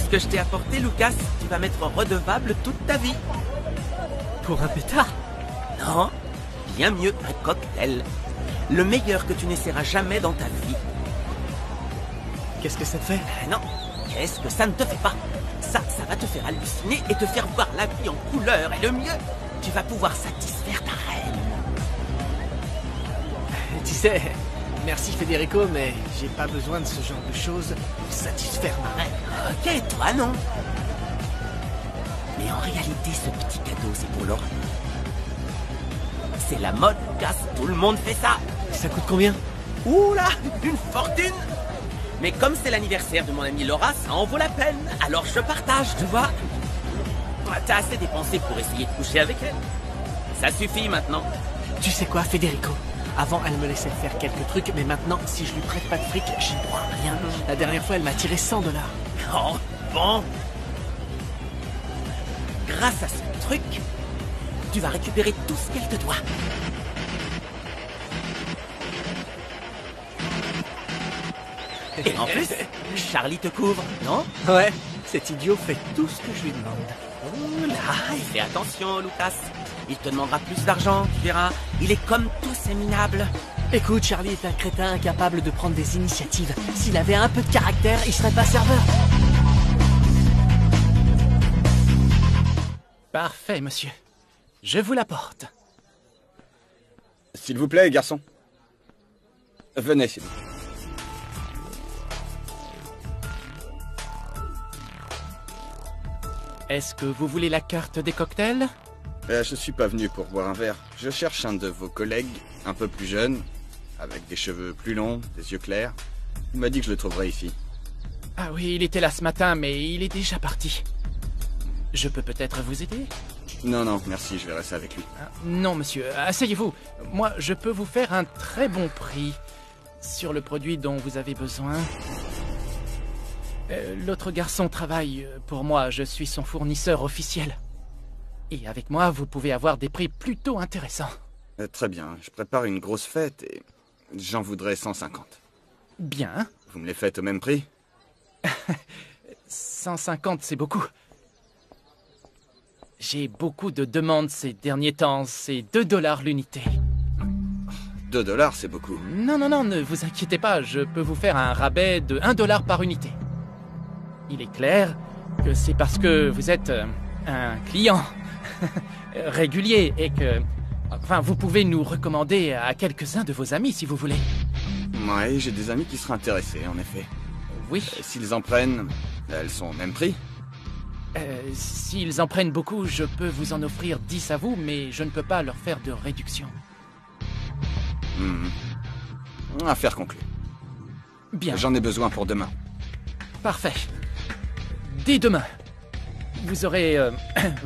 ce que je t'ai apporté, Lucas, tu vas m'être redevable toute ta vie. Pour un pétard? Non, bien mieux, un cocktail. Le meilleur que tu n'essaieras jamais dans ta vie. Qu'est-ce que ça te fait? Non, qu'est-ce que ça ne te fait pas? Ça va te faire halluciner et te faire voir la vie en couleur. Et le mieux, tu vas pouvoir satisfaire ta reine. Tu sais, merci Federico, mais j'ai pas besoin de ce genre de choses pour satisfaire ma reine. Ok, toi non. Mais en réalité, ce petit cadeau, c'est pour Laura. C'est la mode, Lucas, tout le monde fait ça. Ça coûte combien? Oula, une fortune. Mais comme c'est l'anniversaire de mon amie Laura, ça en vaut la peine. Alors je partage, tu vois. T'as assez dépensé pour essayer de coucher avec elle. Ça suffit maintenant. Tu sais quoi, Federico? Avant, elle me laissait faire quelques trucs, mais maintenant, si je lui prête pas de fric, j'y droit à rien. La dernière fois, elle m'a tiré 100 $. Oh, bon. Grâce à ce truc, tu vas récupérer tout ce qu'elle te doit. Et en plus, Charlie te couvre, non? Ouais, cet idiot fait tout ce que je lui demande. Oula, fais attention, Lucas. Il te demandera plus d'argent, tu verras. Il est comme tous ces minables. Écoute, Charlie est un crétin incapable de prendre des initiatives. S'il avait un peu de caractère, il serait pas serveur. Parfait, monsieur. Je vous l'apporte. S'il vous plaît, garçon. Venez, s'il vous plaît. Est-ce que vous voulez la carte des cocktails? Je suis pas venu pour boire un verre. Je cherche un de vos collègues, un peu plus jeune, avec des cheveux plus longs, des yeux clairs. Il m'a dit que je le trouverais ici. Ah oui, il était là ce matin, mais il est déjà parti. Je peux peut-être vous aider? Non, non, merci, je vais rester avec lui. Non, monsieur, asseyez-vous. Moi, je peux vous faire un très bon prix sur le produit dont vous avez besoin. L'autre garçon travaille pour moi, je suis son fournisseur officiel. Et avec moi, vous pouvez avoir des prix plutôt intéressants. Très bien, je prépare une grosse fête et j'en voudrais 150. Bien. Vous me les faites au même prix? 150, c'est beaucoup. J'ai beaucoup de demandes ces derniers temps, c'est 2 $ l'unité. 2 $, c'est beaucoup. Non, non, non, ne vous inquiétez pas, je peux vous faire un rabais de 1 $ par unité. Il est clair que c'est parce que vous êtes un client régulier et que... Enfin, vous pouvez nous recommander à quelques-uns de vos amis si vous voulez. Ouais, j'ai des amis qui seraient intéressés, en effet. Oui. S'ils en prennent, elles sont au même prix? S'ils en prennent beaucoup, je peux vous en offrir 10 à vous, mais je ne peux pas leur faire de réduction. Affaire conclue. Bien. J'en ai besoin pour demain. Parfait. Dès demain, vous aurez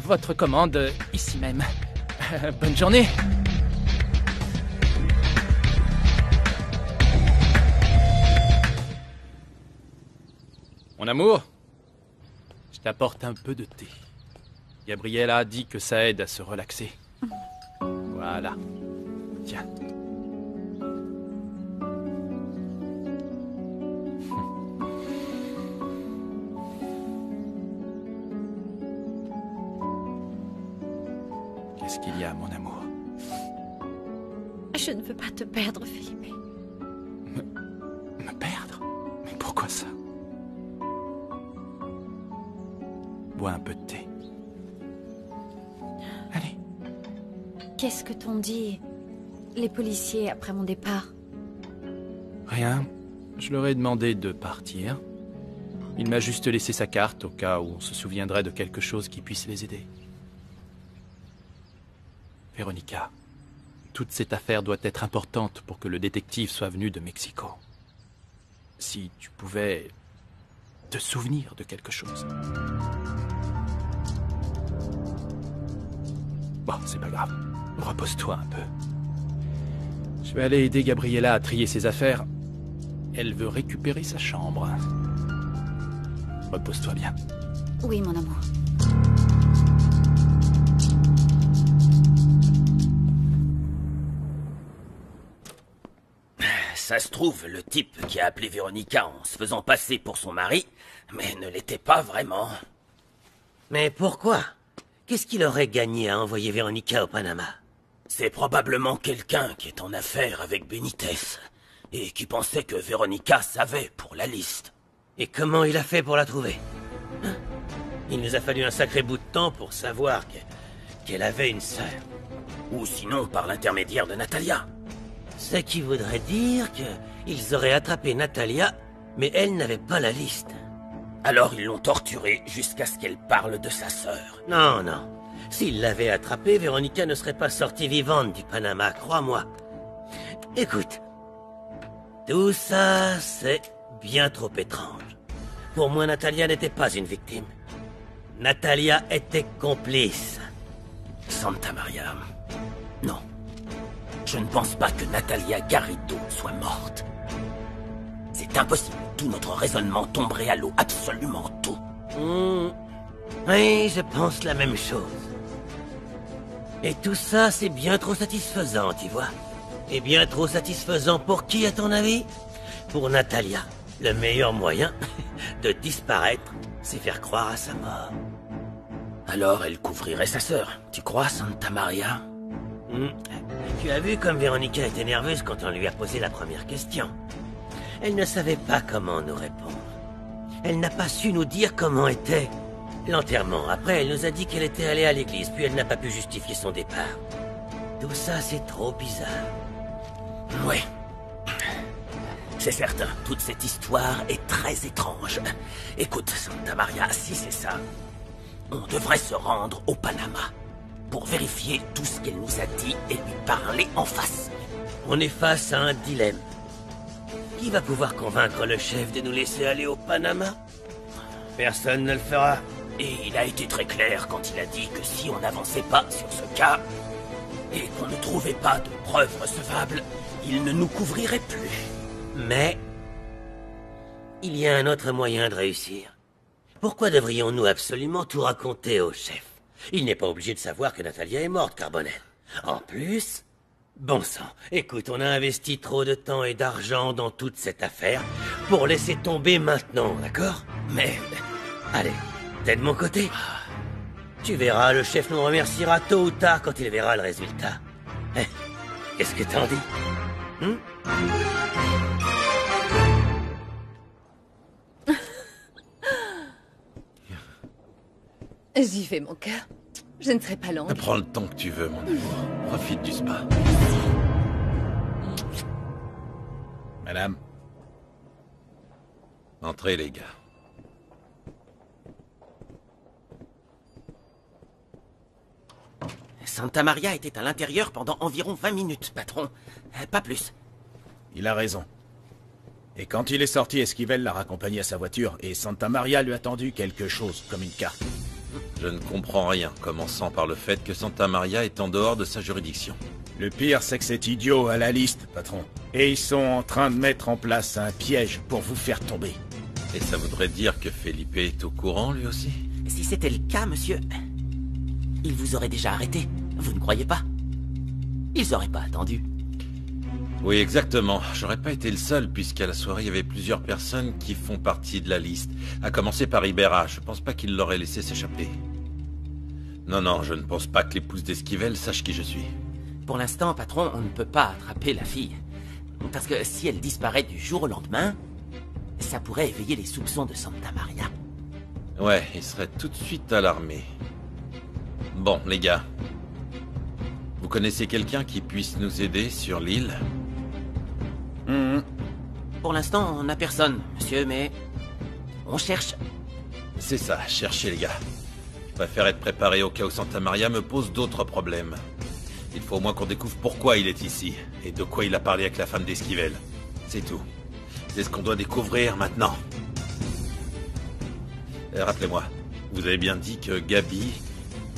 votre commande ici même. Bonne journée. Mon amour, je t'apporte un peu de thé. Gabriella a dit que ça aide à se relaxer. Voilà. Tiens. Qu'est-ce qu'il y a, mon amour? Je ne veux pas te perdre, Philippe. Me perdre? Mais pourquoi ça? Bois un peu de thé. Allez. Qu'est-ce que t'ont dit les policiers après mon départ? Rien. Je leur ai demandé de partir. Il m'a juste laissé sa carte au cas où on se souviendrait de quelque chose qui puisse les aider. Véronica, toute cette affaire doit être importante pour que le détective soit venu de Mexico. Si tu pouvais te souvenir de quelque chose. Bon, c'est pas grave. Repose-toi un peu. Je vais aller aider Gabriella à trier ses affaires. Elle veut récupérer sa chambre. Repose-toi bien. Oui, mon amour. Ça se trouve, le type qui a appelé Véronica en se faisant passer pour son mari, mais ne l'était pas vraiment. Mais pourquoi? Qu'est-ce qu'il aurait gagné à envoyer Véronica au Panama? C'est probablement quelqu'un qui est en affaire avec Benitez, et qui pensait que Véronica savait pour la liste. Et comment il a fait pour la trouver? Hein? Il nous a fallu un sacré bout de temps pour savoir qu'elle avait une sœur. Ou sinon par l'intermédiaire de Natalia. Ce qui voudrait dire qu'ils auraient attrapé Natalia, mais elle n'avait pas la liste. Alors ils l'ont torturée jusqu'à ce qu'elle parle de sa sœur. Non, non. S'ils l'avaient attrapée, Véronica ne serait pas sortie vivante du Panama, crois-moi. Écoute, tout ça, c'est bien trop étrange. Pour moi, Natalia n'était pas une victime. Natalia était complice. Santa Maria. Non. Je ne pense pas que Natalia Garrido soit morte. C'est impossible. Tout notre raisonnement tomberait à l'eau. Absolument tout. Oui, je pense la même chose. Et tout ça, c'est bien trop satisfaisant, tu vois. Et bien trop satisfaisant pour qui, à ton avis? Pour Natalia. Le meilleur moyen de disparaître, c'est faire croire à sa mort. Alors elle couvrirait sa sœur. Tu crois, Santa Maria? Tu as vu comme Véronica était nerveuse quand on lui a posé la première question. Elle ne savait pas comment nous répondre. Elle n'a pas su nous dire comment était l'enterrement. Après, elle nous a dit qu'elle était allée à l'église, puis elle n'a pas pu justifier son départ. Tout ça, c'est trop bizarre. Oui. C'est certain, toute cette histoire est très étrange. Écoute, Santa Maria, si c'est ça, on devrait se rendre au Panama pour vérifier tout ce qu'elle nous a dit et lui parler en face. On est face à un dilemme. Qui va pouvoir convaincre le chef de nous laisser aller au Panama? Personne ne le fera. Et il a été très clair quand il a dit que si on n'avançait pas sur ce cas et qu'on ne trouvait pas de preuves recevables, il ne nous couvrirait plus. Mais il y a un autre moyen de réussir. Pourquoi devrions-nous absolument tout raconter au chef? Il n'est pas obligé de savoir que Natalia est morte, Carbonel. En plus, bon sang, écoute, on a investi trop de temps et d'argent dans toute cette affaire pour laisser tomber maintenant, d'accord? Mais... Allez, t'es de mon côté. Tu verras, le chef nous remerciera tôt ou tard quand il verra le résultat. Qu'est-ce que t'en dis? J'y vais, mon cœur. Je ne serai pas longue. Prends le temps que tu veux, mon amour. Profite du spa. Madame. Entrez, les gars. Santa Maria était à l'intérieur pendant environ 20 minutes, patron. Pas plus. Il a raison. Et quand il est sorti, Esquivel l'a raccompagné à sa voiture, et Santa Maria lui a tendu quelque chose, comme une carte. Je ne comprends rien, commençant par le fait que Santa Maria est en dehors de sa juridiction. Le pire, c'est que cet idiot a la liste, patron. Et ils sont en train de mettre en place un piège pour vous faire tomber. Et ça voudrait dire que Felipe est au courant, lui aussi? Si c'était le cas, monsieur, il vous aurait déjà arrêté. Vous ne croyez pas? Ils auraient pas attendu. Oui, exactement. J'aurais pas été le seul, puisqu'à la soirée, il y avait plusieurs personnes qui font partie de la liste. À commencer par Iberra. Je pense pas qu'il l'aurait laissé s'échapper. Non, je ne pense pas que l'épouse d'Esquivel sache qui je suis. Pour l'instant, patron, on ne peut pas attraper la fille. Parce que si elle disparaît du jour au lendemain, ça pourrait éveiller les soupçons de Santa Maria. Ouais, il serait tout de suite alarmé. Bon, les gars. Vous connaissez quelqu'un qui puisse nous aider sur l'île? Pour l'instant, on n'a personne, monsieur, mais on cherche. C'est ça, cherchez les gars. Je préfère être préparé au cas où Santa Maria me pose d'autres problèmes. Il faut au moins qu'on découvre pourquoi il est ici, et de quoi il a parlé avec la femme d'Esquivel. C'est tout. C'est ce qu'on doit découvrir maintenant. Rappelez-moi, vous avez bien dit que Gabi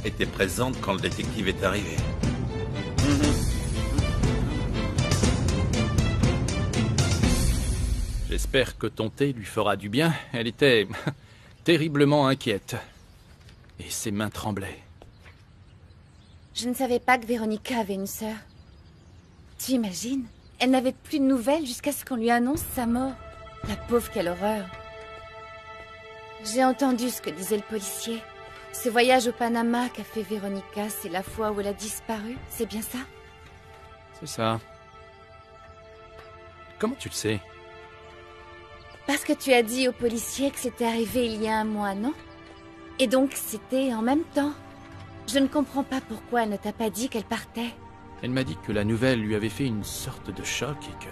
était présente quand le détective est arrivé. J'espère que ton thé lui fera du bien. Elle était terriblement inquiète. Et ses mains tremblaient. Je ne savais pas que Véronica avait une sœur. Tu imagines? Elle n'avait plus de nouvelles jusqu'à ce qu'on lui annonce sa mort. La pauvre, quelle horreur. J'ai entendu ce que disait le policier. Ce voyage au Panama qu'a fait Véronica, c'est la fois où elle a disparu, c'est bien ça? C'est ça. Comment tu le sais? Parce que tu as dit au policier que c'était arrivé il y a un mois, non? Et donc c'était en même temps. Je ne comprends pas pourquoi elle ne t'a pas dit qu'elle partait. Elle m'a dit que la nouvelle lui avait fait une sorte de choc et que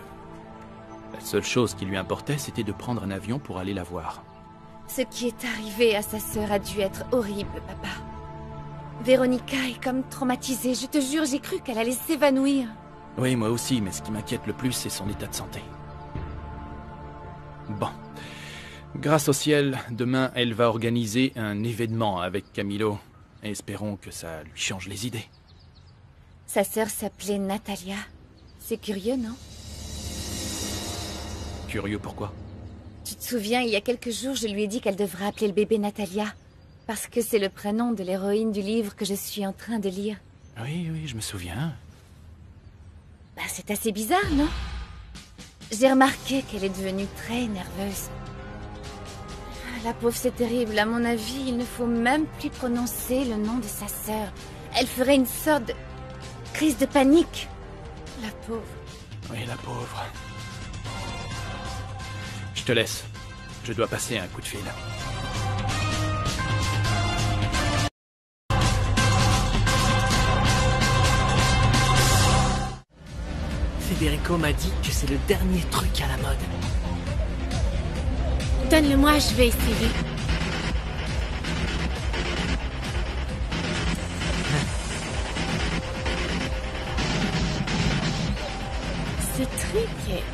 la seule chose qui lui importait, c'était de prendre un avion pour aller la voir. Ce qui est arrivé à sa sœur a dû être horrible, papa. Véronica est comme traumatisée. Je te jure, j'ai cru qu'elle allait s'évanouir. Oui, moi aussi, mais ce qui m'inquiète le plus, c'est son état de santé. Bon. Grâce au ciel, demain, elle va organiser un événement avec Camilo. Et espérons que ça lui change les idées. Sa sœur s'appelait Natalia. C'est curieux, non? Curieux pourquoi? Tu te souviens, il y a quelques jours, je lui ai dit qu'elle devrait appeler le bébé Natalia. Parce que c'est le prénom de l'héroïne du livre que je suis en train de lire. Oui, je me souviens. Bah, c'est assez bizarre, non? J'ai remarqué qu'elle est devenue très nerveuse. La pauvre, c'est terrible. À mon avis, il ne faut même plus prononcer le nom de sa sœur. Elle ferait une sorte de crise de panique. La pauvre. Oui, la pauvre. Je te laisse. Je dois passer un coup de fil. Federico m'a dit que c'est le dernier truc à la mode. Donne-le-moi, je vais essayer. Ce truc est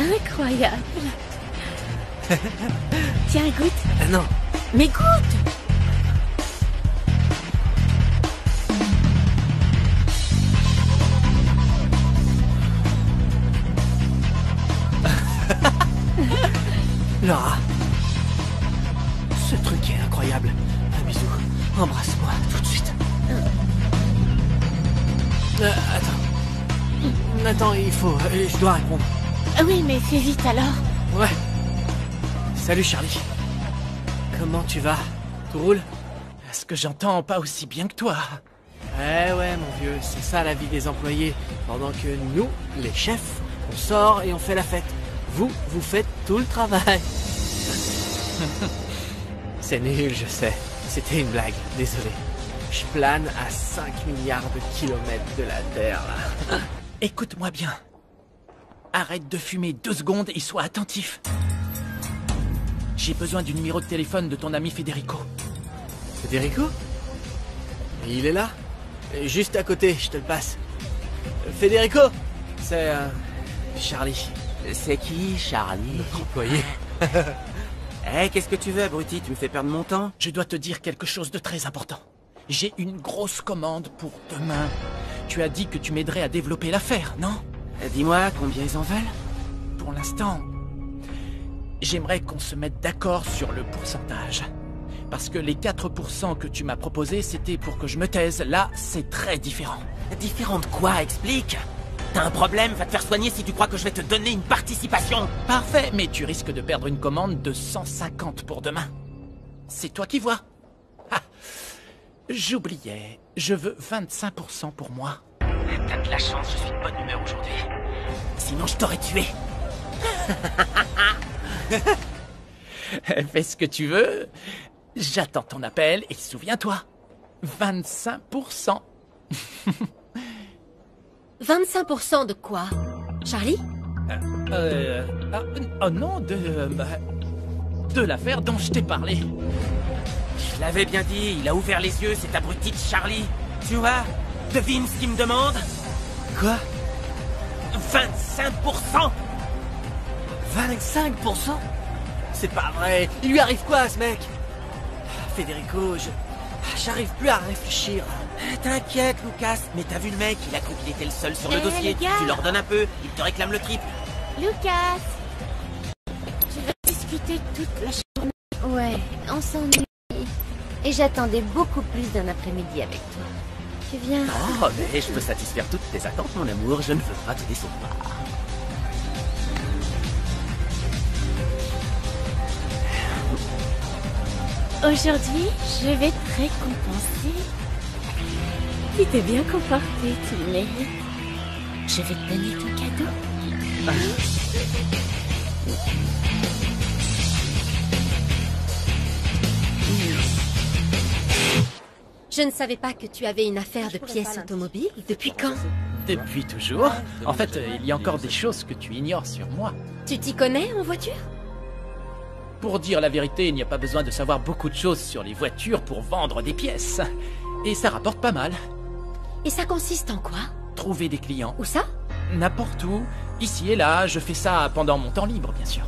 incroyable. Tiens, goûte. Non. Mais goûte! Laura, ce truc est incroyable. Un bisou. Embrasse-moi tout de suite. Attends, il faut... je dois répondre. Oui, mais fais vite alors. Ouais. Salut Charlie. Comment tu vas? Tout roule? Est-ce que j'entends pas aussi bien que toi? Ouais, mon vieux, c'est ça la vie des employés. Pendant que nous, les chefs, on sort et on fait la fête. Vous faites tout le travail. C'est nul, je sais. C'était une blague, désolé. Je plane à 5 milliards de kilomètres de la Terre, là. Écoute-moi bien. Arrête de fumer 2 secondes et sois attentif. J'ai besoin du numéro de téléphone de ton ami Federico. Federico? Il est là? Juste à côté, je te le passe. Federico? C'est... Charlie. C'est qui, Charlie? Notre employé. Hé, qu'est-ce que tu veux, abruti? Tu me fais perdre mon temps? Je dois te dire quelque chose de très important. J'ai une grosse commande pour demain. Tu as dit que tu m'aiderais à développer l'affaire, non? Dis-moi, combien ils en veulent? Pour l'instant, j'aimerais qu'on se mette d'accord sur le pourcentage. Parce que les 4% que tu m'as proposés, c'était pour que je me taise. Là, c'est très différent. Différent de quoi? Explique. T'as un problème? Va te faire soigner si tu crois que je vais te donner une participation. Parfait, mais tu risques de perdre une commande de 150 pour demain. C'est toi qui vois. Ah, j'oubliais. Je veux 25% pour moi. T'as de la chance, je suis de bonne humeur aujourd'hui. Sinon, je t'aurais tué. Fais ce que tu veux. J'attends ton appel et souviens-toi. 25%. 25% de quoi? Charlie? Oh non, de l'affaire dont je t'ai parlé. Je l'avais bien dit, il a ouvert les yeux, cet abruti de Charlie. Tu vois? Devine ce qu'il me demande? Quoi? 25%. 25%? C'est pas vrai. Il lui arrive quoi à ce mec? Federico, j'arrive plus à réfléchir. T'inquiète, Lucas. Mais t'as vu le mec? Il a cru qu'il était le seul sur le dossier. les gars. Tu leur donnes un peu, il te réclame le triple. Lucas! Je vais discuter toute la journée. Ouais, on s'ennuie. Et j'attendais beaucoup plus d'un après-midi avec toi. tu viens. Oh, mais je peux satisfaire toutes tes attentes, mon amour. Je ne veux pas te décevoir. Aujourd'hui, je vais te récompenser. Tu t'es bien comporté, tu le mérites. Je vais te donner ton cadeau. Je ne savais pas que tu avais une affaire de pièces automobiles. Depuis quand? Depuis toujours. En fait, il y a encore des choses que tu ignores sur moi. Tu t'y connais en voiture? Pour dire la vérité, il n'y a pas besoin de savoir beaucoup de choses sur les voitures pour vendre des pièces. Et ça rapporte pas mal. Et ça consiste en quoi? Trouver des clients. Où ça? N'importe où. Ici et là, je fais ça pendant mon temps libre, bien sûr.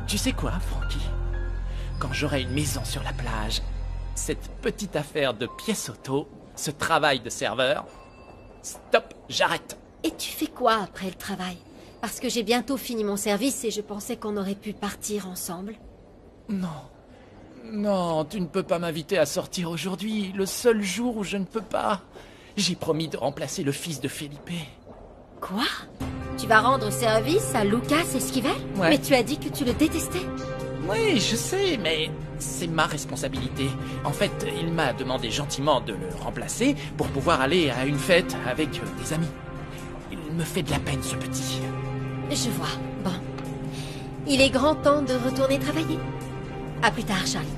Tu sais quoi, Frankie? Quand j'aurai une maison sur la plage, cette petite affaire de pièces auto, ce travail de serveur... Stop, j'arrête. Et tu fais quoi après le travail? Parce que j'ai bientôt fini mon service et je pensais qu'on aurait pu partir ensemble. Non. Non, tu ne peux pas m'inviter à sortir aujourd'hui, le seul jour où je ne peux pas. J'ai promis de remplacer le fils de Felipe. Quoi? Tu vas rendre service à Lucas Esquivel? Ouais. Mais tu as dit que tu le détestais. Oui, je sais, mais c'est ma responsabilité. En fait, il m'a demandé gentiment de le remplacer pour pouvoir aller à une fête avec des amis. Il me fait de la peine, ce petit. Je vois. Bon. Il est grand temps de retourner travailler. À plus tard, Charlie.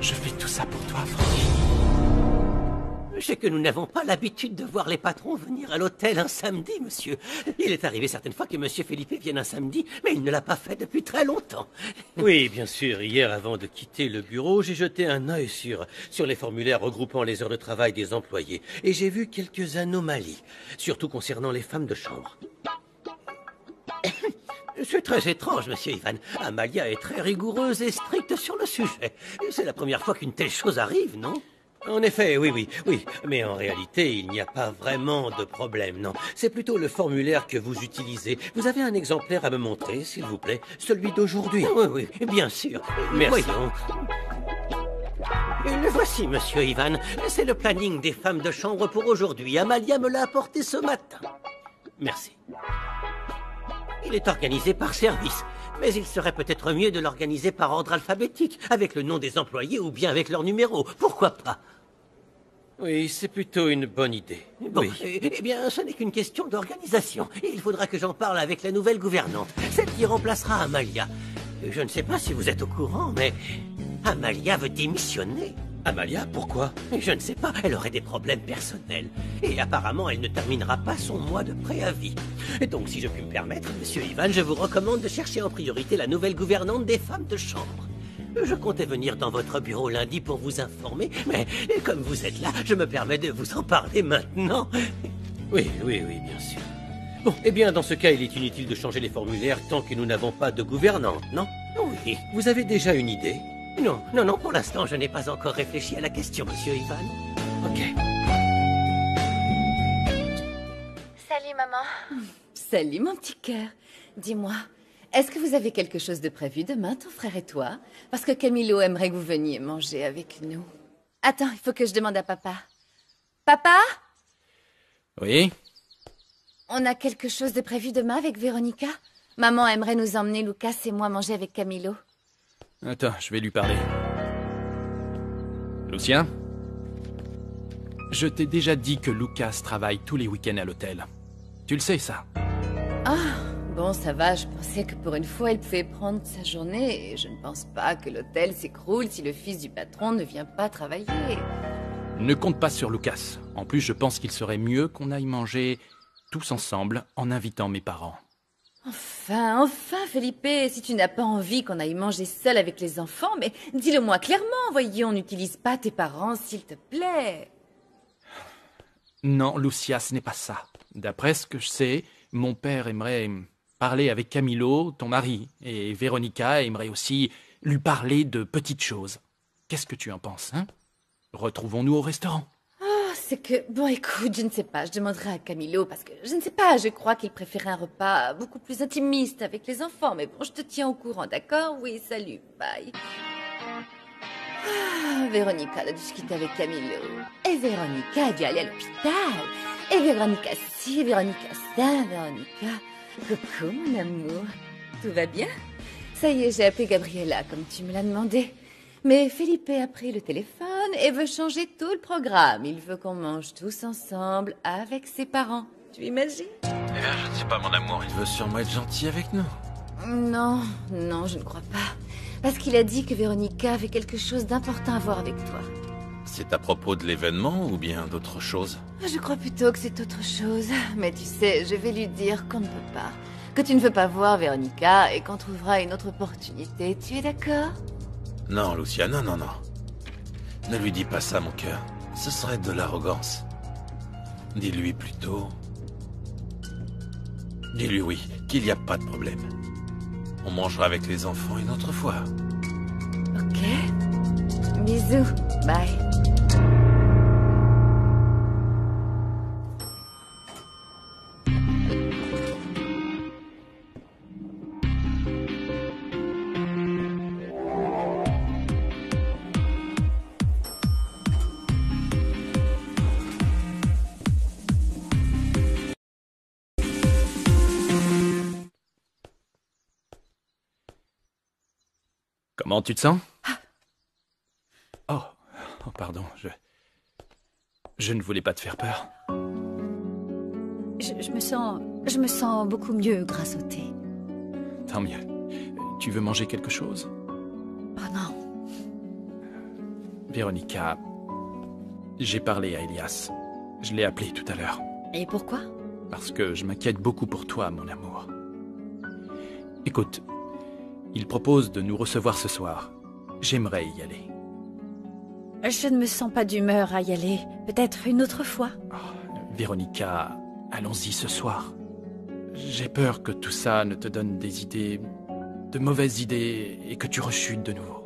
Je fais tout ça pour toi, Frankie. C'est que nous n'avons pas l'habitude de voir les patrons venir à l'hôtel un samedi, monsieur. Il est arrivé certaines fois que monsieur Felipe vienne un samedi, mais il ne l'a pas fait depuis très longtemps. Oui, bien sûr. Hier, avant de quitter le bureau, j'ai jeté un œil sur les formulaires regroupant les heures de travail des employés. Et j'ai vu quelques anomalies, surtout concernant les femmes de chambre. C'est très étrange, monsieur Ivan. Amalia est très rigoureuse et stricte sur le sujet. C'est la première fois qu'une telle chose arrive, non? En effet, oui. Mais en réalité, il n'y a pas vraiment de problème, non. C'est plutôt le formulaire que vous utilisez. Vous avez un exemplaire à me montrer, s'il vous plaît? Celui d'aujourd'hui. Oui, bien sûr. Merci. Le voici, monsieur Ivan. C'est le planning des femmes de chambre pour aujourd'hui. Amalia me l'a apporté ce matin. Merci. Il est organisé par service. Mais il serait peut-être mieux de l'organiser par ordre alphabétique, avec le nom des employés ou bien avec leur numéro. Pourquoi pas? Oui, c'est plutôt une bonne idée. Bon, oui. Eh bien, ce n'est qu'une question d'organisation. Il faudra que j'en parle avec la nouvelle gouvernante, celle qui remplacera Amalia. Je ne sais pas si vous êtes au courant, mais Amalia veut démissionner. Amalia, pourquoi? Je ne sais pas, elle aurait des problèmes personnels. Et apparemment, elle ne terminera pas son mois de préavis. Et donc, si je puis me permettre, monsieur Ivan, je vous recommande de chercher en priorité la nouvelle gouvernante des femmes de chambre. Je comptais venir dans votre bureau lundi pour vous informer, mais comme vous êtes là, je me permets de vous en parler maintenant. Oui, bien sûr. Bon, eh bien, dans ce cas, il est inutile de changer les formulaires tant que nous n'avons pas de gouvernante, non? Oui. Vous avez déjà une idée? Non, pour l'instant, je n'ai pas encore réfléchi à la question, monsieur Ivan. Ok. Salut, maman. Salut, mon petit cœur. Dis-moi, est-ce que vous avez quelque chose de prévu demain, ton frère et toi? Parce que Camilo aimerait que vous veniez manger avec nous. Attends, il faut que je demande à papa. Papa? Oui? On a quelque chose de prévu demain avec Véronica? Maman aimerait nous emmener, Lucas et moi, manger avec Camilo. Attends, je vais lui parler. Lucien? Je t'ai déjà dit que Lucas travaille tous les week-ends à l'hôtel. Tu le sais, ça? Ah, bon, ça va. Je pensais que pour une fois, il pouvait prendre sa journée. Et je ne pense pas que l'hôtel s'écroule si le fils du patron ne vient pas travailler. Ne compte pas sur Lucas. En plus, je pense qu'il serait mieux qu'on aille manger tous ensemble en invitant mes parents. Enfin, Felipe, si tu n'as pas envie qu'on aille manger seul avec les enfants, mais dis-le-moi clairement, voyons, n'utilise pas tes parents, s'il te plaît. Non, Lucia, ce n'est pas ça. D'après ce que je sais, mon père aimerait parler avec Camilo, ton mari, et Véronica aimerait aussi lui parler de petites choses. Qu'est-ce que tu en penses, hein? Retrouvons-nous au restaurant. Oh, c'est que... Bon, écoute, je ne sais pas, je demanderai à Camilo parce que, je ne sais pas, je crois qu'il préférait un repas beaucoup plus intimiste avec les enfants. Mais bon, je te tiens au courant, d'accord? Oui, salut, bye. Ah, Véronica a discuté avec Camilo. Et Véronica a dû aller à l'hôpital. Et Véronica ci, Véronica ça, Véronica... Coucou, mon amour. Tout va bien? Ça y est, j'ai appelé Gabriella, comme tu me l'as demandé. Mais Felipe a pris le téléphone et veut changer tout le programme. Il veut qu'on mange tous ensemble avec ses parents. Tu imagines? Eh bien, je ne sais pas, mon amour. Il veut sûrement être gentil avec nous. Non, non, je ne crois pas. Parce qu'il a dit que Véronica avait quelque chose d'important à voir avec toi. C'est à propos de l'événement ou bien d'autre chose? Je crois plutôt que c'est autre chose. Mais tu sais, je vais lui dire qu'on ne peut pas. Que tu ne veux pas voir Véronica et qu'on trouvera une autre opportunité. Tu es d'accord? Non, Lucia, non, non, non. Ne lui dis pas ça, mon cœur. Ce serait de l'arrogance. Dis-lui plutôt... Dis-lui oui, qu'il n'y a pas de problème. On mangera avec les enfants une autre fois. Ok. Bisous. Bye. Comment tu te sens? Oh, pardon, je ne voulais pas te faire peur. Je me sens beaucoup mieux grâce au thé. Tant mieux. Tu veux manger quelque chose? Oh non. Véronica, j'ai parlé à Elias. Je l'ai appelé tout à l'heure. Et pourquoi? Parce que je m'inquiète beaucoup pour toi, mon amour. Écoute, il propose de nous recevoir ce soir. J'aimerais y aller. Je ne me sens pas d'humeur à y aller. Peut-être une autre fois. Oh, Véronica, allons-y ce soir. J'ai peur que tout ça ne te donne des idées, de mauvaises idées, et que tu rechutes de nouveau.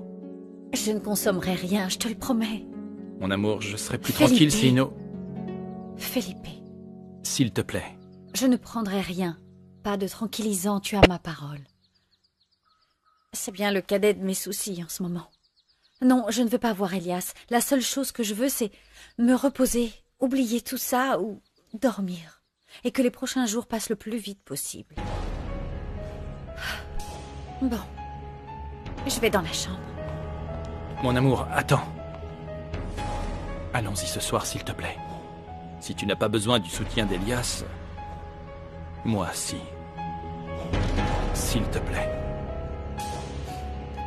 Je ne consommerai rien, je te le promets. Mon amour, je serai plus Felipe. tranquille si nous... Felipe, S'il te plaît. je ne prendrai rien. Pas de tranquillisant, tu as ma parole. C'est bien le cadet de mes soucis en ce moment. Non, je ne veux pas voir Elias. La seule chose que je veux, c'est me reposer, oublier tout ça ou dormir. Et que les prochains jours passent le plus vite possible. Bon. Je vais dans la chambre. Mon amour, attends. Allons-y ce soir, s'il te plaît. Si tu n'as pas besoin du soutien d'Elias, moi si. S'il te plaît.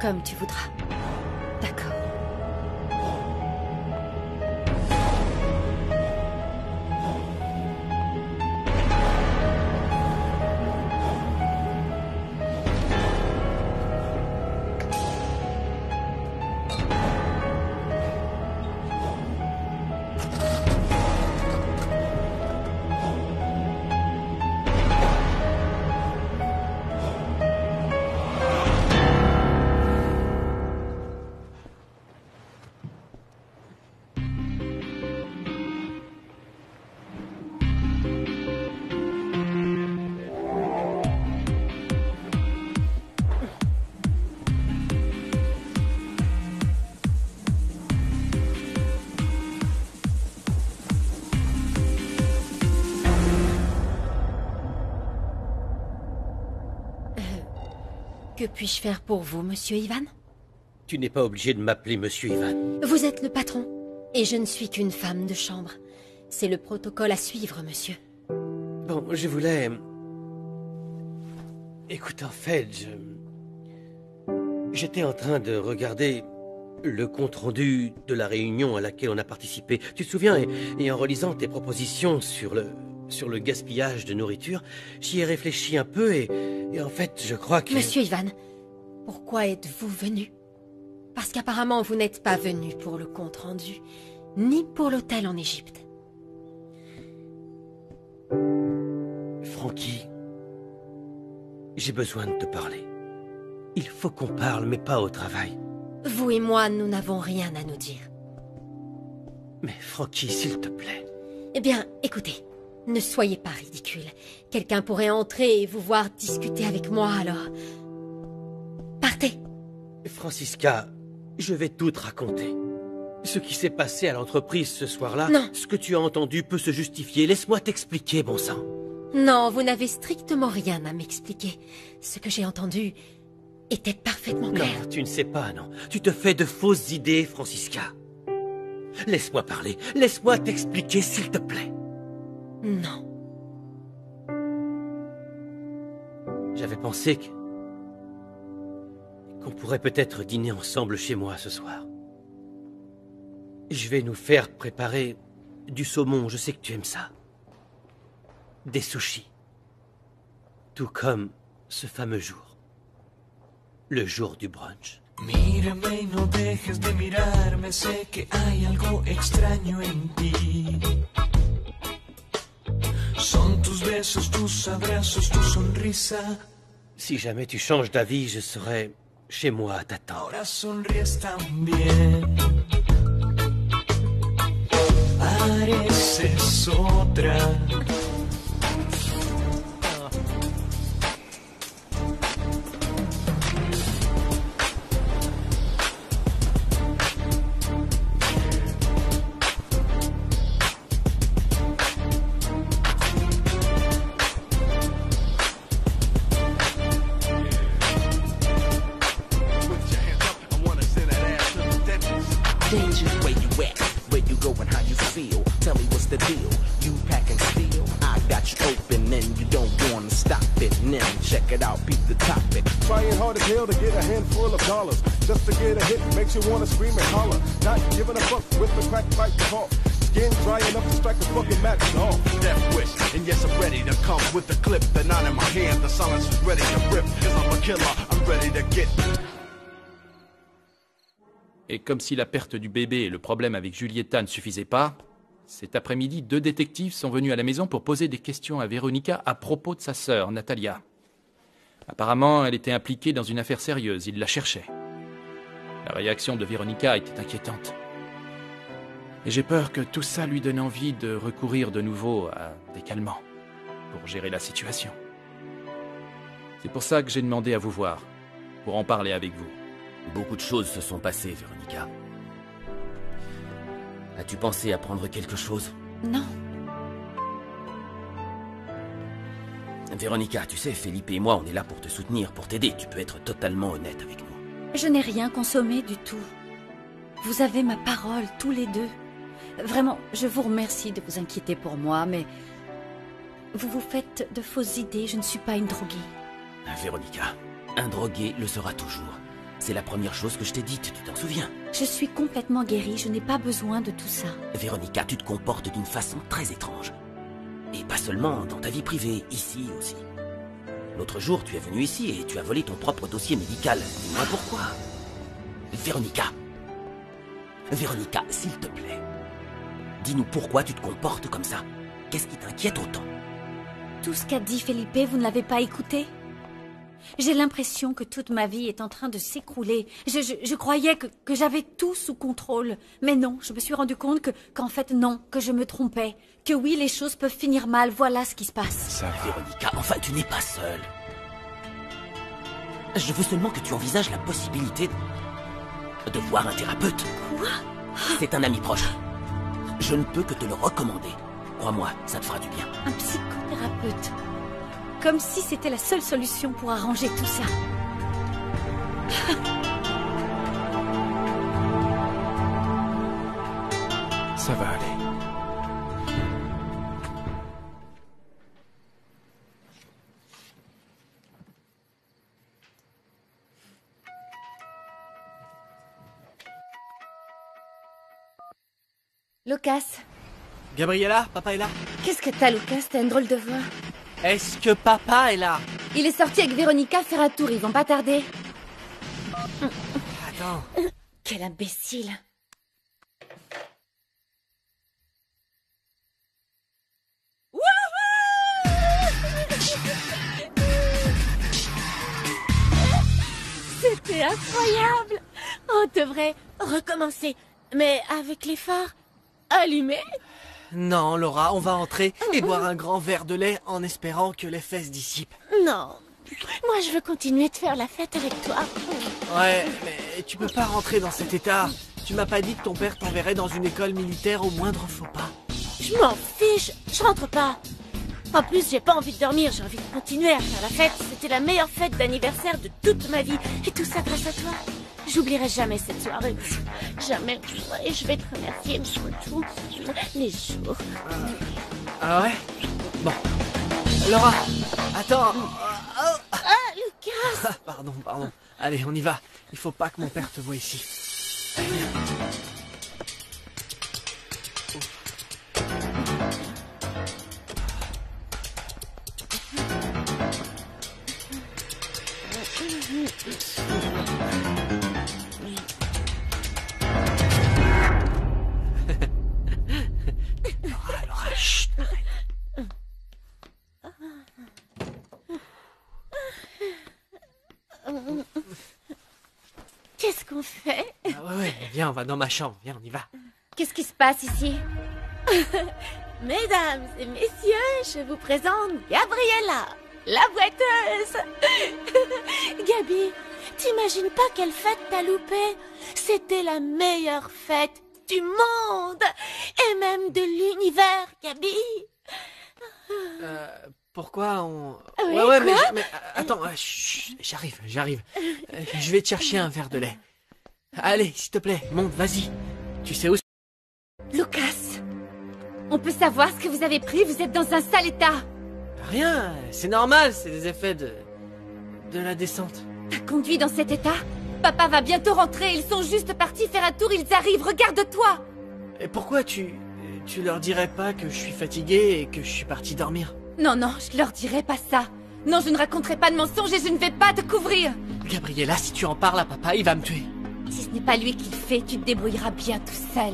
Comme tu voudras. D'accord. Que puis-je faire pour vous, monsieur Ivan? Tu n'es pas obligé de m'appeler monsieur Ivan. Vous êtes le patron, et je ne suis qu'une femme de chambre. C'est le protocole à suivre, monsieur. Bon, je voulais... Écoute, en fait, j'étais en train de regarder le compte-rendu de la réunion à laquelle on a participé. Tu te souviens, et en relisant tes propositions sur le gaspillage de nourriture, j'y ai réfléchi un peu et en fait, je crois que... Monsieur Ivan, pourquoi êtes-vous venu? Parce qu'apparemment, vous n'êtes pas venu pour le compte-rendu, ni pour l'hôtel en Égypte. Frankie, j'ai besoin de te parler. Il faut qu'on parle, mais pas au travail. Vous et moi, nous n'avons rien à nous dire. Mais Frankie, s'il te plaît. Eh bien, écoutez, ne soyez pas ridicule. Quelqu'un pourrait entrer et vous voir discuter avec moi, alors... Partez. Francisca, je vais tout te raconter. Ce qui s'est passé à l'entreprise ce soir-là, Non. ce que tu as entendu peut se justifier. Laisse-moi t'expliquer, bon sang. Non, vous n'avez strictement rien à m'expliquer. Ce que j'ai entendu était parfaitement clair. Non, tu ne sais pas, non. Tu te fais de fausses idées, Francisca. Laisse-moi parler. Laisse-moi t'expliquer, s'il te plaît. Non. J'avais pensé qu'on pourrait peut-être dîner ensemble chez moi ce soir. Je vais nous faire préparer du saumon, je sais que tu aimes ça. Des sushis. Tout comme ce fameux jour. Le jour du brunch. Mírame y no dejes de mirarme, sé que hay algo extraño en ti. Son tus besos, tus abrazos, tu sonrisa. Si jamais tu changes d'avis, je serai chez moi à t'attendre. Ahora sonríes también. Pareces otra. Where you at? Where you going? How you feel? Tell me what's the deal. You packing steel? I got you open and you don't wanna stop it. Now check it out, beat the topic. Trying hard as hell to get a handful of dollars. Just to get a hit makes you wanna scream and holler. Not giving a fuck with the crack pipe talk. Skin dry enough to strike the fucking match off. Death wish, and yes I'm ready to come with the clip. The nine in my hand, the silence is ready to rip. Cause I'm a killer, I'm ready to get. Et comme si la perte du bébé et le problème avec Julieta ne suffisaient pas, cet après-midi, 2 détectives sont venus à la maison pour poser des questions à Véronica à propos de sa sœur, Natalia. Apparemment, elle était impliquée dans une affaire sérieuse, ils la cherchaient. La réaction de Véronica était inquiétante. Et j'ai peur que tout ça lui donne envie de recourir de nouveau à des calmants pour gérer la situation. C'est pour ça que j'ai demandé à vous voir, pour en parler avec vous. Beaucoup de choses se sont passées, Véronica. As-tu pensé à prendre quelque chose? Non. Véronica, tu sais, Felipe et moi, on est là pour te soutenir, pour t'aider. Tu peux être totalement honnête avec nous. Je n'ai rien consommé du tout. Vous avez ma parole, tous les deux. Vraiment, je vous remercie de vous inquiéter pour moi, mais vous vous faites de fausses idées, je ne suis pas une droguée. Véronica, un drogué le sera toujours. C'est la première chose que je t'ai dite, tu t'en souviens? Je suis complètement guérie, je n'ai pas besoin de tout ça. Véronica, tu te comportes d'une façon très étrange. Et pas seulement dans ta vie privée, ici aussi. L'autre jour, tu es venu ici et tu as volé ton propre dossier médical. Dis-moi pourquoi. Véronica. Véronica, s'il te plaît. Dis-nous pourquoi tu te comportes comme ça. Qu'est-ce qui t'inquiète autant? Tout ce qu'a dit Felipe, vous ne l'avez pas écouté? J'ai l'impression que toute ma vie est en train de s'écrouler. Je croyais que j'avais tout sous contrôle. Mais non, je me suis rendu compte qu'en fait non, que je me trompais. Que oui, les choses peuvent finir mal, voilà ce qui se passe. Ça va. Véronica, enfin tu n'es pas seule. Je veux seulement que tu envisages la possibilité de voir un thérapeute. Quoi? C'est un ami proche. Je ne peux que te le recommander. Crois-moi, ça te fera du bien. Un psychothérapeute. Comme si c'était la seule solution pour arranger tout ça. Ça va aller. Lucas. Gabriella, papa est là? Qu'est-ce que t'as, Lucas? T'as une drôle de voix. Est-ce que papa est là? Il est sorti avec Véronica faire un tour, ils vont pas tarder. Attends. Quel imbécile. C'était incroyable. On devrait recommencer, mais avec les phares. allumé? Non, Laura, on va entrer et boire un grand verre de lait en espérant que l'effet se dissipe. Non. Moi, je veux continuer de faire la fête avec toi. Ouais, mais tu peux pas rentrer dans cet état. Tu m'as pas dit que ton père t'enverrait dans une école militaire au moindre faux pas. Je m'en fiche, je rentre pas. En plus, j'ai pas envie de dormir, j'ai envie de continuer à faire la fête. C'était la meilleure fête d'anniversaire de toute ma vie. Et tout ça grâce à toi. J'oublierai jamais cette soirée. Jamais. Et je vais te remercier tous les jours. Ah ouais? Bon. Laura, attends. Ah, Lucas! Pardon. Allez, on y va. Il faut pas que mon père te voie ici. Allez, viens. Laura, chut, arrête. Qu'est-ce qu'on fait? Ah ouais, viens, on va dans ma chambre. Viens, on y va. Qu'est-ce qui se passe ici? Mesdames et messieurs, je vous présente Gabriella, la boiteuse. Gabi, t'imagines pas quelle fête t'as loupé? C'était la meilleure fête du monde et même de l'univers, Gabi. Pourquoi on... Oui, ouais, mais quoi? attends, chut, j'arrive. Je vais te chercher un verre de lait. Allez, s'il te plaît, monte, vas-y. Tu sais où... Lucas, on peut savoir ce que vous avez pris? Vous êtes dans un sale état. Rien, c'est normal, c'est des effets de la descente. T'as conduit dans cet état? Papa va bientôt rentrer, ils sont juste partis faire un tour, ils arrivent, regarde-toi! Et pourquoi tu leur dirais pas que je suis fatigué et que je suis parti dormir? Non, je leur dirai pas ça. Non, je ne raconterai pas de mensonges et je ne vais pas te couvrir. Gabriella, si tu en parles à papa, il va me tuer. Si ce n'est pas lui qui le fait, tu te débrouilleras bien tout seul.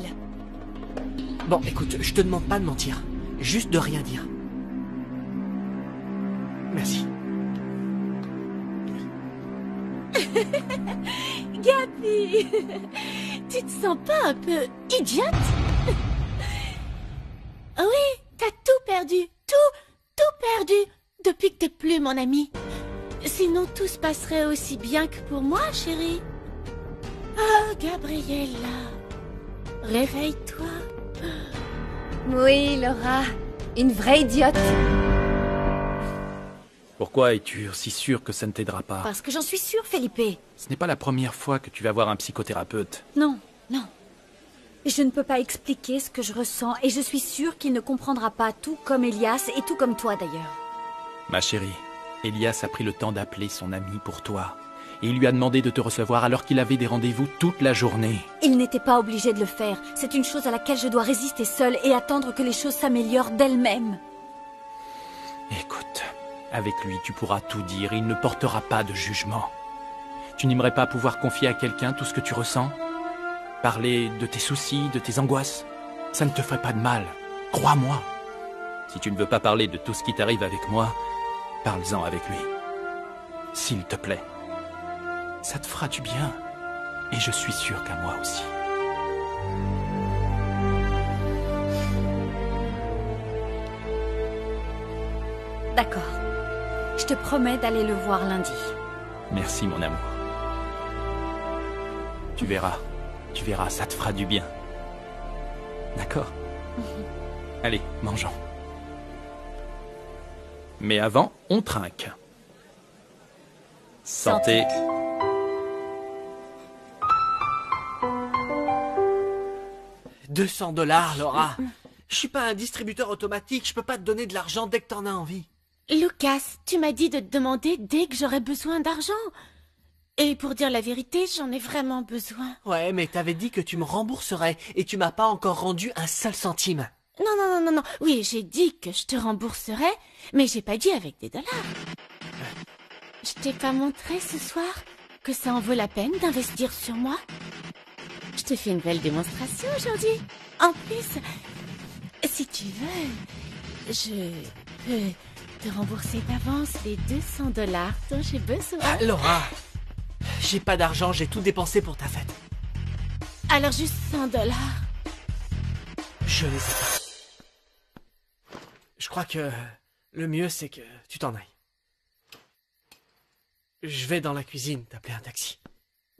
Bon, écoute, je te demande pas de mentir. Juste de rien dire. Merci. Gabi, tu te sens pas un peu idiote? Ah oui, t'as tout perdu, tout perdu depuis que t'es plus mon ami. Sinon tout se passerait aussi bien que pour moi, chérie. Ah, Gabriella, réveille-toi. Oui, Laura, une vraie idiote. Pourquoi es-tu si sûr que ça ne t'aidera pas? Parce que j'en suis sûre, Felipe. Ce n'est pas la première fois que tu vas voir un psychothérapeute. Non. Je ne peux pas expliquer ce que je ressens et je suis sûre qu'il ne comprendra pas, tout comme Elias et tout comme toi d'ailleurs. Ma chérie, Elias a pris le temps d'appeler son ami pour toi. Et il lui a demandé de te recevoir alors qu'il avait des rendez-vous toute la journée. Il n'était pas obligé de le faire. C'est une chose à laquelle je dois résister seule et attendre que les choses s'améliorent d'elles-mêmes. Écoute, avec lui tu pourras tout dire et il ne portera pas de jugement. Tu n'aimerais pas pouvoir confier à quelqu'un tout ce que tu ressens? Parler de tes soucis, de tes angoisses? Ça ne te ferait pas de mal, crois-moi. Si tu ne veux pas parler de tout ce qui t'arrive avec moi, parle-en avec lui. S'il te plaît. Ça te fera du bien. Et je suis sûr qu'à moi aussi. D'accord. Je te promets d'aller le voir lundi. Merci, mon amour. Tu verras, ça te fera du bien. D'accord? Allez, mangeons. Mais avant, on trinque. Santé. $200, Laura. Je suis pas un distributeur automatique, je peux pas te donner de l'argent dès que t'en as envie. Lucas, tu m'as dit de te demander dès que j'aurais besoin d'argent. Et pour dire la vérité, j'en ai vraiment besoin. Ouais, mais t'avais dit que tu me rembourserais et tu m'as pas encore rendu un seul centime. Non. Oui, j'ai dit que je te rembourserais, mais j'ai pas dit avec des dollars. Je t'ai pas montré ce soir que ça en vaut la peine d'investir sur moi? Je te fais une belle démonstration aujourd'hui. En plus, si tu veux, je peux te rembourser d'avance les $200 dont j'ai besoin. Ah, Laura, j'ai pas d'argent, j'ai tout dépensé pour ta fête. Alors juste $100. Je les ai pas. Je crois que le mieux, c'est que tu t'en ailles. Je vais dans la cuisine t'appeler un taxi.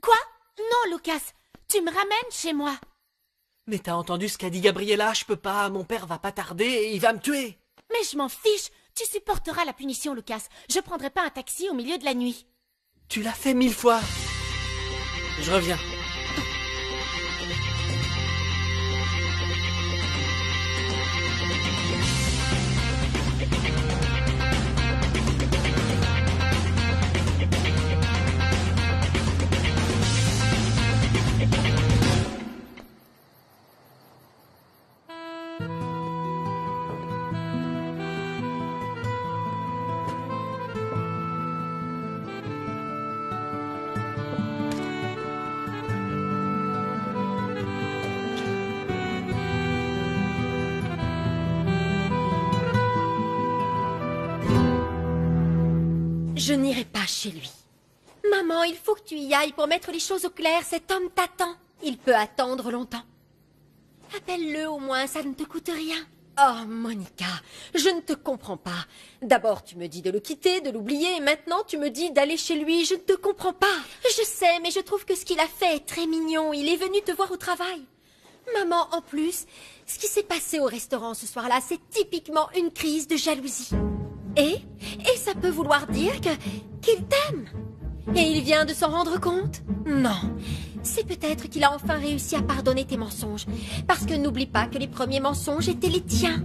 Quoi? Non, Lucas. Tu me ramènes chez moi. Mais t'as entendu ce qu'a dit Gabriella? Je peux pas, mon père va pas tarder et il va me tuer. Mais je m'en fiche. Tu supporteras la punition, Lucas. Je prendrai pas un taxi au milieu de la nuit. Tu l'as fait 1000 fois. Je reviens. Je n'irai pas chez lui. Maman, il faut que tu y ailles pour mettre les choses au clair. Cet homme t'attend. Il peut attendre longtemps. Appelle-le au moins, ça ne te coûte rien. Oh, Monica, je ne te comprends pas. D'abord, tu me dis de le quitter, de l'oublier, et maintenant, tu me dis d'aller chez lui. Je ne te comprends pas. Je sais, mais je trouve que ce qu'il a fait est très mignon. Il est venu te voir au travail. Maman, en plus, ce qui s'est passé au restaurant ce soir-là, c'est typiquement une crise de jalousie. Et ça peut vouloir dire qu'il t'aime. Et il vient de s'en rendre compte? Non. C'est peut-être qu'il a enfin réussi à pardonner tes mensonges. Parce que n'oublie pas que les premiers mensonges étaient les tiens.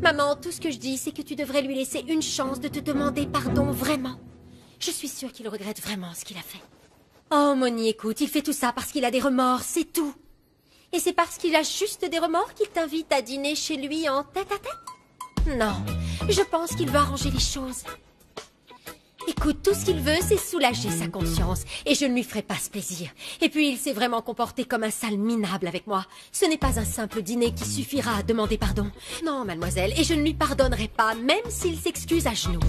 Maman, tout ce que je dis, c'est que tu devrais lui laisser une chance de te demander pardon vraiment. Je suis sûre qu'il regrette vraiment ce qu'il a fait. Oh, Moni, écoute, il fait tout ça parce qu'il a des remords, c'est tout. Et c'est parce qu'il a juste des remords qu'il t'invite à dîner chez lui en tête-à-tête? Non, je pense qu'il veut arranger les choses. Écoute, tout ce qu'il veut, c'est soulager sa conscience. Et je ne lui ferai pas ce plaisir. Et puis, il s'est vraiment comporté comme un sale minable avec moi. Ce n'est pas un simple dîner qui suffira à demander pardon. Non, mademoiselle, et je ne lui pardonnerai pas, même s'il s'excuse à genoux.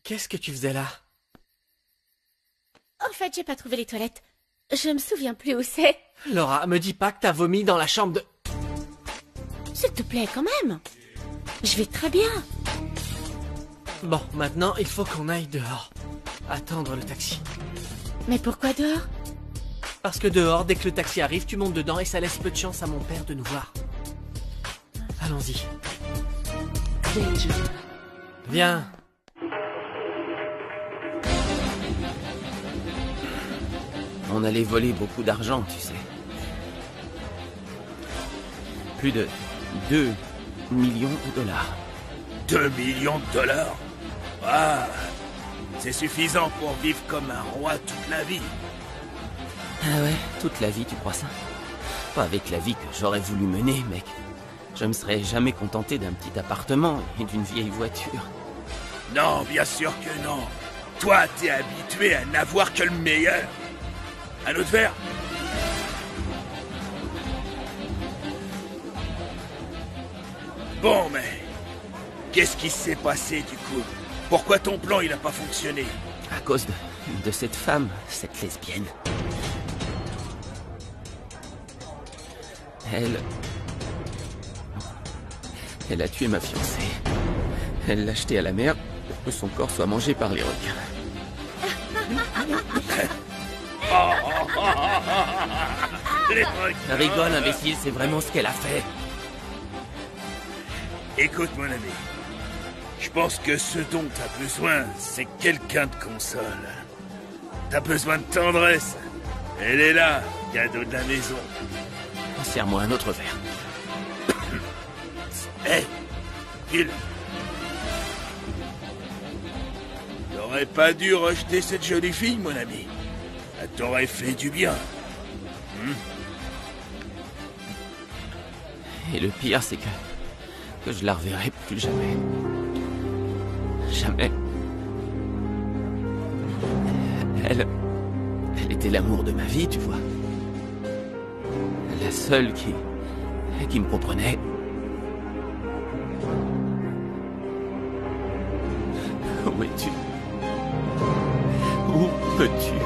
Qu'est-ce que tu faisais là? En fait, j'ai pas trouvé les toilettes. Je me souviens plus où c'est. Laura, me dis pas que t'as vomi dans la chambre de... S'il te plaît, quand même. Je vais très bien. Bon, maintenant, il faut qu'on aille dehors. Attendre le taxi. Mais pourquoi dehors? Parce que dehors, dès que le taxi arrive, tu montes dedans et ça laisse peu de chance à mon père de nous voir. Allons-y. Viens. On allait voler beaucoup d'argent, tu sais. Plus de 2 millions de dollars. 2 millions de dollars? Ah, c'est suffisant pour vivre comme un roi toute la vie. Ah ouais, toute la vie, tu crois ça? Pas avec la vie que j'aurais voulu mener, mec. Je me serais jamais contenté d'un petit appartement et d'une vieille voiture. Non, bien sûr que non. Toi, t'es habitué à n'avoir que le meilleur. Un autre verre? Bon, mais... qu'est-ce qui s'est passé, du coup? Pourquoi ton plan, il a pas fonctionné? À cause de cette femme, cette lesbienne. Elle a tué ma fiancée. Elle l'a jetée à la mer pour que son corps soit mangé par les requins. Les requins. Rigole, imbécile, c'est vraiment ce qu'elle a fait. Écoute, mon ami. Je pense que ce dont t'as besoin, c'est quelqu'un de console. T'as besoin de tendresse. Elle est là, cadeau de la maison. Serre-moi un autre verre. Hé, Phil. T'aurais pas dû rejeter cette jolie fille, mon ami. Ça t'aurait fait du bien. Et le pire, c'est que je la reverrai plus jamais. Jamais. Elle était l'amour de ma vie, tu vois. La seule qui me comprenait. Où es-tu? Où peux-tu?